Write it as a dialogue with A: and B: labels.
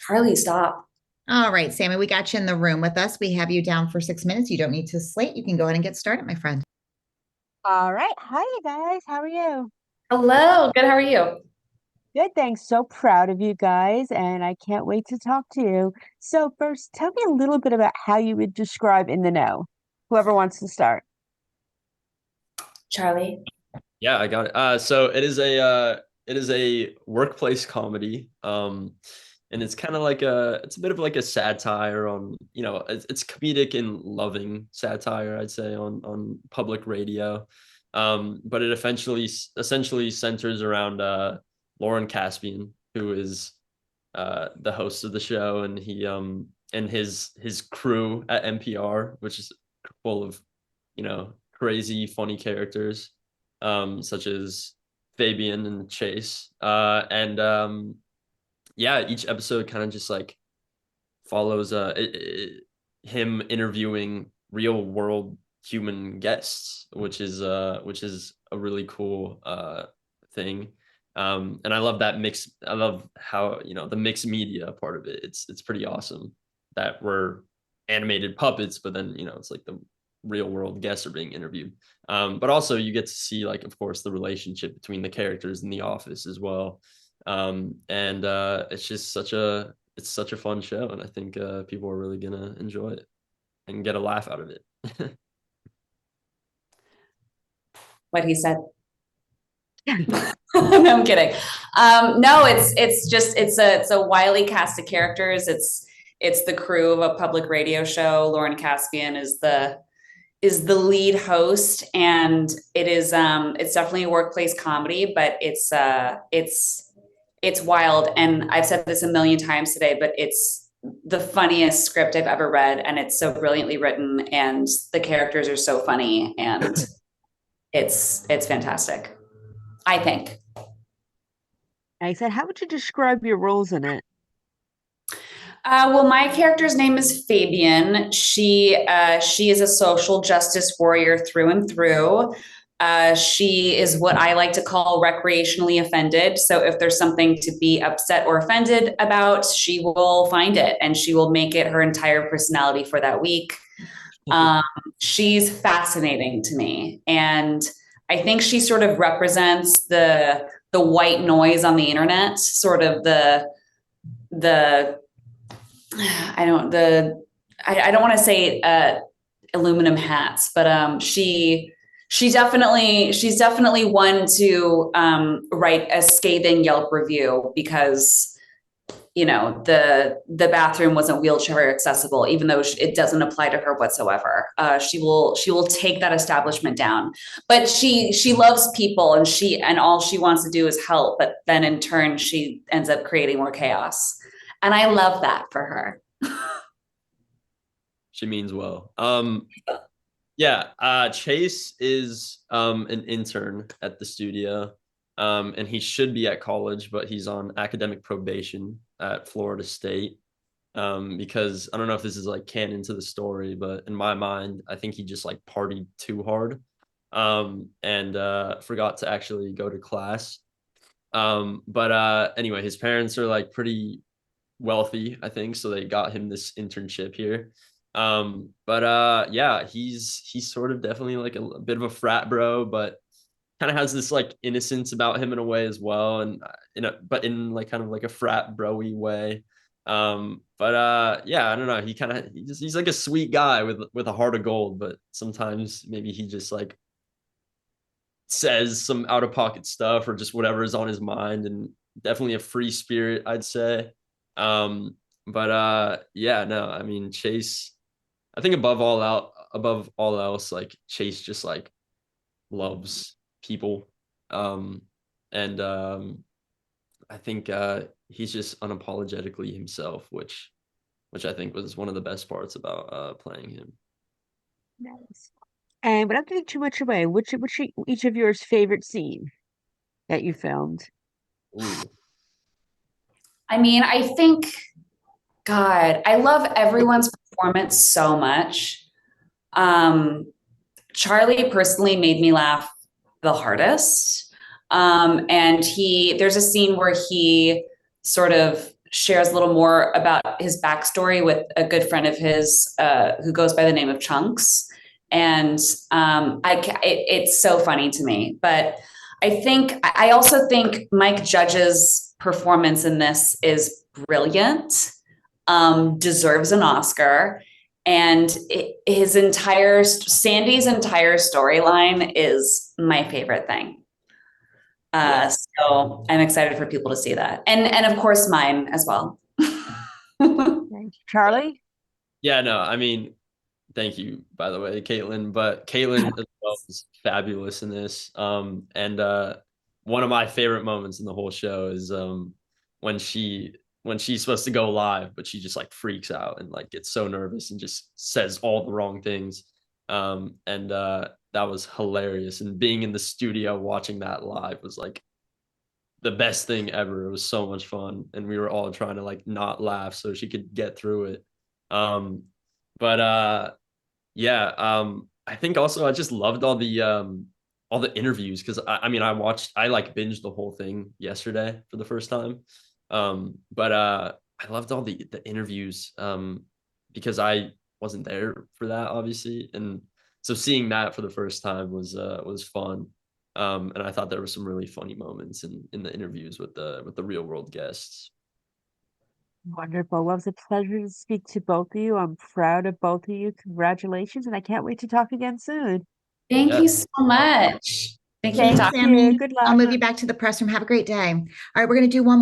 A: Charlie, stop.
B: All right, Sammy, we got you in the room with us. We have you down for 6 minutes. You don't need to slate. You can go ahead and get started, my friend.
C: All right. Hi, you guys. How are you?
A: Hello. Good. How are you?
C: Good, thanks. So proud of you guys, and I can't wait to talk to you. So, first, tell me a little bit about how you would describe In the Know. Whoever wants to start.
A: Charlie.
D: Yeah, I got it. So it is a workplace comedy. And it's kind of like it's a bit of like a satire on, it's comedic and loving satire, I'd say, on public radio. But it essentially centers around Lauren Caspian, who is the host of the show, and he and his crew at NPR, which is full of, crazy funny characters, such as Fabian and Chase. And Yeah, each episode kind of just like follows him interviewing real world human guests, which is a really cool thing. And I love that mix. I love how, the mixed media part of it. It's pretty awesome that we're animated puppets, but then, it's like the real world guests are being interviewed. But also you get to see, like, of course, the relationship between the characters in the office as well. And It's just such a fun show, and I think people are really gonna enjoy it and get a laugh out of it.
A: What he said. No, I'm kidding. No, it's a wily cast of characters. It's the crew of a public radio show. Lauren Caspian is the lead host, and it's definitely a workplace comedy, but it's wild. And I've said this a million times today, but it's the funniest script I've ever read, and it's so brilliantly written, and the characters are so funny, and it's fantastic, I think.
C: I said, how would you describe your roles in it?
A: Well, my character's name is Fabian. She is a social justice warrior through and through. She is what I like to call recreationally offended. So if there's something to be upset or offended about, she will find it and she will make it her entire personality for that week. Um, she's fascinating to me, and I think she sort of represents the white noise on the internet, sort of the I don't the I don't want to say aluminum hats, but she's definitely one to write a scathing Yelp review because the bathroom wasn't wheelchair accessible, even though it doesn't apply to her whatsoever. She will take that establishment down, but she loves people, and all she wants to do is help. But then in turn, she ends up creating more chaos, and I love that for her.
D: She means well. Yeah, Chase is an intern at the studio, and he should be at college, but he's on academic probation at Florida State. Because I don't know if this is like canon to the story, but in my mind, I think he just like partied too hard, and forgot to actually go to class. But Anyway, his parents are like pretty wealthy, I think, so they got him this internship here. But Yeah, he's sort of definitely like a bit of a frat bro, but kind of has this like innocence about him in a way as well, and but in like kind of like a frat broy way. Yeah, I don't know. He's like a sweet guy with a heart of gold, but sometimes maybe he just like says some out of pocket stuff or just whatever is on his mind, and definitely a free spirit, I'd say. Yeah, no, I mean, Chase, I think above all else, like Chase just like loves people. And I think he's just unapologetically himself, which I think was one of the best parts about playing him.
C: Nice. And without giving too much away, which each of yours favorite scene that you filmed?
D: Ooh.
A: I mean, I think, God, I love everyone's performance so much. Um, Charlie personally made me laugh the hardest. And there's a scene where he sort of shares a little more about his backstory with a good friend of his who goes by the name of Chunks. And it's so funny to me. But I also think Mike Judge's performance in this is brilliant, deserves an Oscar. And Sandy's entire storyline is my favorite thing. So I'm excited for people to see that. And of course mine as well.
C: Charlie?
D: Yeah, no, I mean, thank you, by the way, Caitlin. But Caitlin as well is fabulous in this. And one of my favorite moments in the whole show is when she when she's supposed to go live, but she just like freaks out and like gets so nervous and just says all the wrong things. And that was hilarious. And being in the studio watching that live was like the best thing ever. It was so much fun, and we were all trying to like not laugh so she could get through it. But yeah, I think also I just loved all the interviews because I mean I like binged the whole thing yesterday for the first time. But I loved all the interviews because I wasn't there for that obviously, and so seeing that for the first time was fun. And I thought there were some really funny moments in the interviews with the real world guests.
C: Wonderful. Well, it was a pleasure to speak to both of you. I'm proud of both of you. Congratulations, and I can't wait to talk again soon.
A: Thank
D: Yeah.
A: you so much. Thank you for
B: Thanks,
C: Thank
A: talking.
C: you.
B: Sammy.
C: Good
B: I'll
C: luck.
B: move you back to the press room. Have a great day. All right, we're going to do one more.